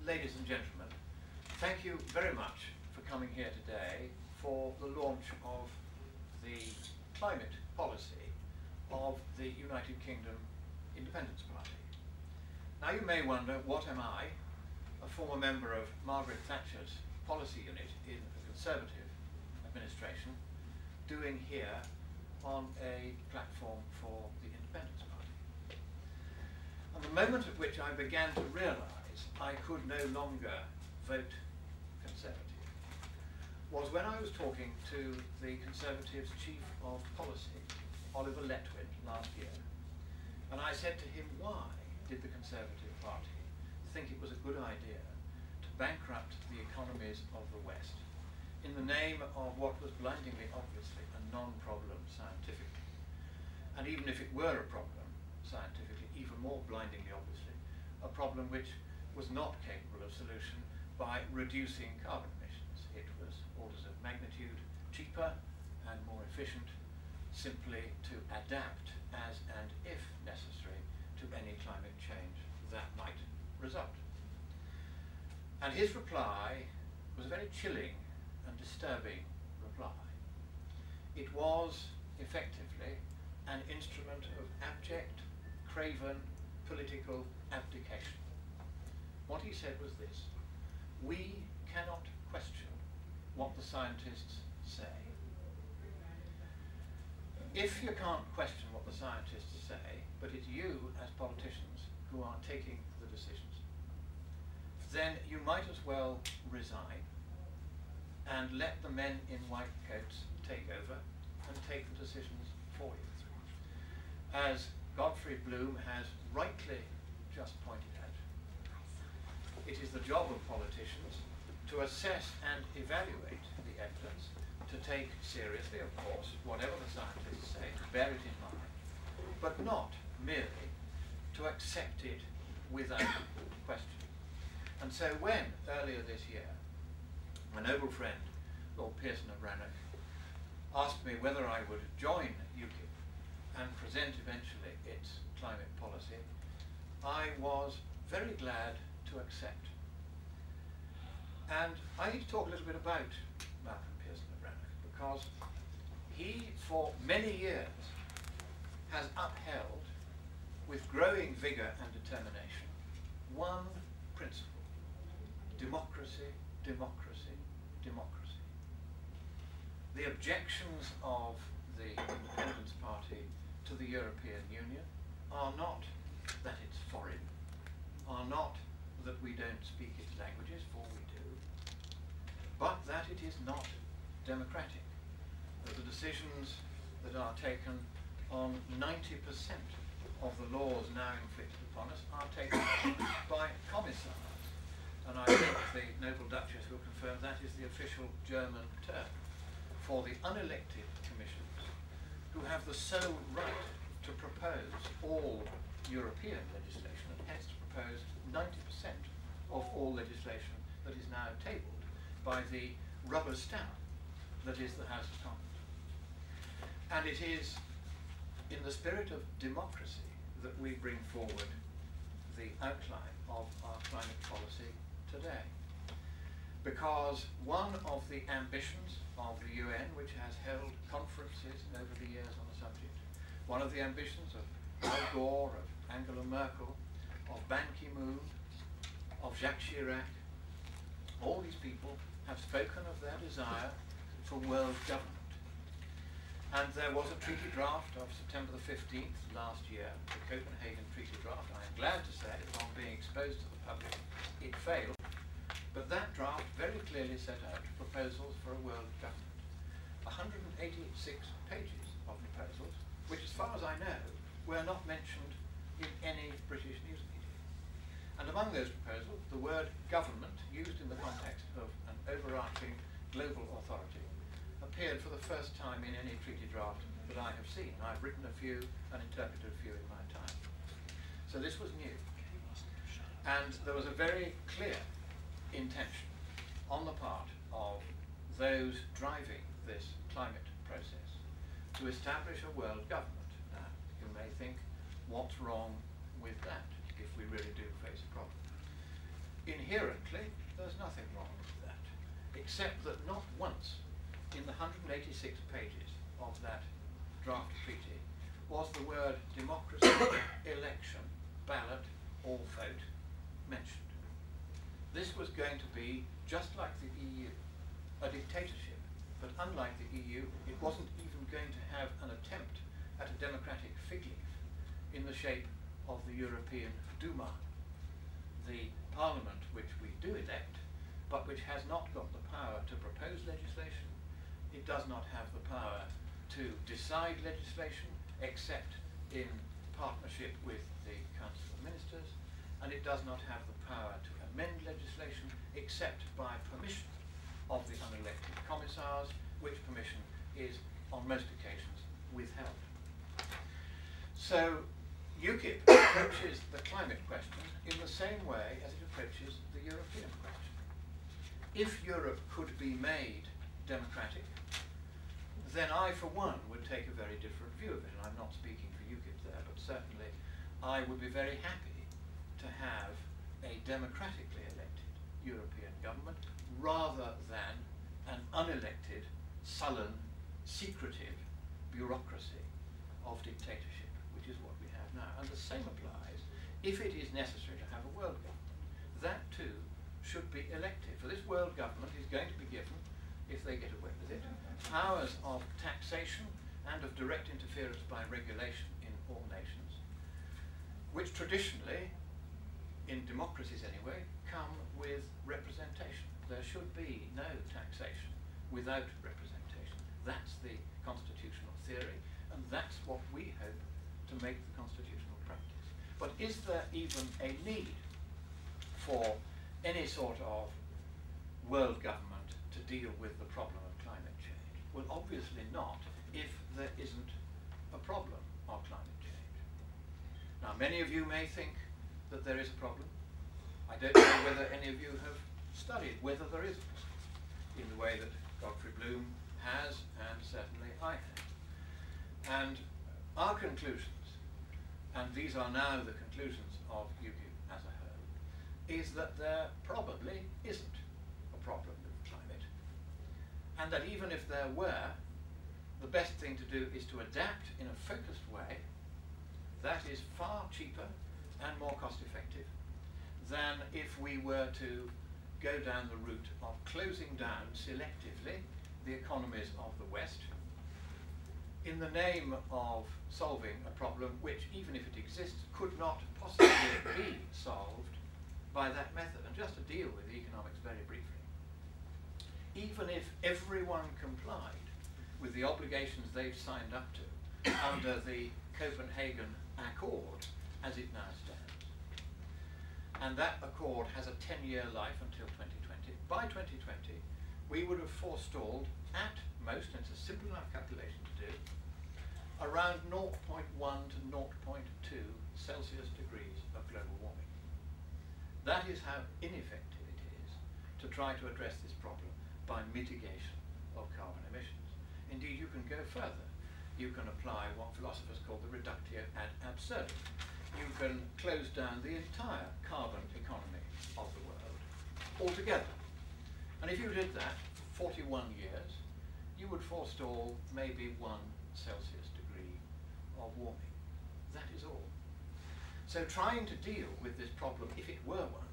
ladies and gentlemen, thank you very much for coming here today for the launch of the climate policy of the United Kingdom Independence Party. Now you may wonder, what am I, a former member of Margaret Thatcher's policy unit in the Conservative administration, doing here on a platform for the Independence Party? And the moment at which I began to realise I could no longer vote Conservative was when I was talking to the Conservatives' Chief of Policy, Oliver Letwin, last year. And I said to him, why did the Conservative Party think it was a good idea to bankrupt the economies of the West in the name of what was blindingly obviously a non-problem scientifically? And even if it were a problem scientifically, even more blindingly obviously, a problem which was not capable of solution by reducing carbon emissions. It was orders of magnitude cheaper and more efficient simply to adapt as and if necessary to any climate change that might result. And his reply was a very chilling and disturbing reply. It was effectively an instrument of abject, craven political abdication. What he said was this: we cannot question what the scientists say. If you can't question what the scientists say, but it's you as politicians who are taking the decisions, then you might as well resign and let the men in white coats take over and take the decisions for you. As Godfrey Bloom has rightly just pointed out, it is the job of politicians to assess and evaluate the evidence, to take seriously, of course, whatever the scientists say, to bear it in mind, but not merely to accept it without question. And so when, earlier this year, my noble friend, Lord Pearson of Rannoch, asked me whether I would join UKIP and present eventually its climate policy, I was very glad to accept. And I need to talk a little bit about Malcolm Pearson of Rannoch, because he, for many years, has upheld with growing vigour and determination one principle: democracy, democracy, democracy. The objections of the Independence Party to the European Union are not that it's foreign, are not that we don't speak its languages, for we do, but that it is not democratic. That the decisions that are taken on 90% of the laws now inflicted upon us are taken by commissars. And I think the noble Duchess will confirm that is the official German term for the unelected commissioners who have the sole right to propose all European legislation and hence to propose 90% of all legislation that is now tabled by the rubber stamp that is the House of Commons. And it is in the spirit of democracy that we bring forward the outline of our climate policy today. Because one of the ambitions of the UN, which has held conferences over the years on the subject, one of the ambitions of Al Gore, of Angela Merkel, of Ban Ki-moon, of Jacques Chirac, all these people have spoken of their desire for world government. And there was a treaty draft of September the 15th last year, the Copenhagen Treaty Draft. I am glad to say, upon being exposed to the public, it failed. But that draft very clearly set out proposals for a world government. 186 pages of proposals, which as far as I know, were not mentioned in any British news media. And among those proposals, the word government, used in the context of an overarching global authority, appeared for the first time in any treaty draft that I have seen. I've written a few and interpreted a few in my time. So this was new. And there was a very clear intention on the part of those driving this climate process to establish a world government. Now, you may think, what's wrong with that if we really do face a problem? inherently, there's nothing wrong with that, except that not once in the 186 pages of that draft treaty was the word democracy, election, ballot, or vote mentioned. This was going to be just like the EU, a dictatorship, but unlike the EU, it wasn't even going to have an attempt at a democratic fig leaf in the shape of the European Duma, the parliament which we do elect, but which has not got the power to propose legislation. It does not have the power to decide legislation except in partnership with the Council of Ministers, and it does not have the power to amend legislation except by permission of the unelected commissars, which permission is on most occasions withheld. So UKIP approaches the climate question in the same way as it approaches the European question. If Europe could be made democratic, then I, for one, would take a very different view of it, and I'm not speaking for UKIP there, but certainly I would be very happy to have a democratically elected European government rather than an unelected, sullen, secretive bureaucracy of dictatorship, which is what we have now. And the same applies if it is necessary to have a world government. That too should be elected, for this world government is going to be given, if they get away with it, powers of taxation and of direct interference by regulation in all nations, which traditionally, in democracies anyway, come with representation. There should be no taxation without representation. That's the constitutional theory, and that's what we hope to make the constitutional practice. But is there even a need for any sort of world government to deal with the problem of climate change? Well, obviously not, if there isn't a problem of climate change. Now, many of you may think that there is a problem. I don't know whether any of you have studied whether there is a problem in the way that Godfrey Bloom has, and certainly I have. And our conclusions, and these are now the conclusions of UKIP as a whole, is that there probably isn't a problem with climate, and that even if there were, the best thing to do is to adapt in a focused way that is far cheaper and more cost effective than if we were to go down the route of closing down selectively the economies of the West in the name of solving a problem which, even if it exists, could not possibly be solved by that method. And just to deal with the economics very briefly, even if everyone complied with the obligations they've signed up to under the Copenhagen Accord as it now stands, and that accord has a 10-year life until 2020, by 2020 we would have forestalled at most, and it's a simple enough calculation to do, around 0.1 to 0.2 Celsius degrees of global warming. That is how ineffective it is to try to address this problem by mitigation of carbon emissions. Indeed, you can go further. You can apply what philosophers call the reductio ad absurdum. You can close down the entire carbon economy of the world altogether. And if you did that for 41 years, you would forestall maybe 1 Celsius degree of warming. That is all. So trying to deal with this problem, if it were one,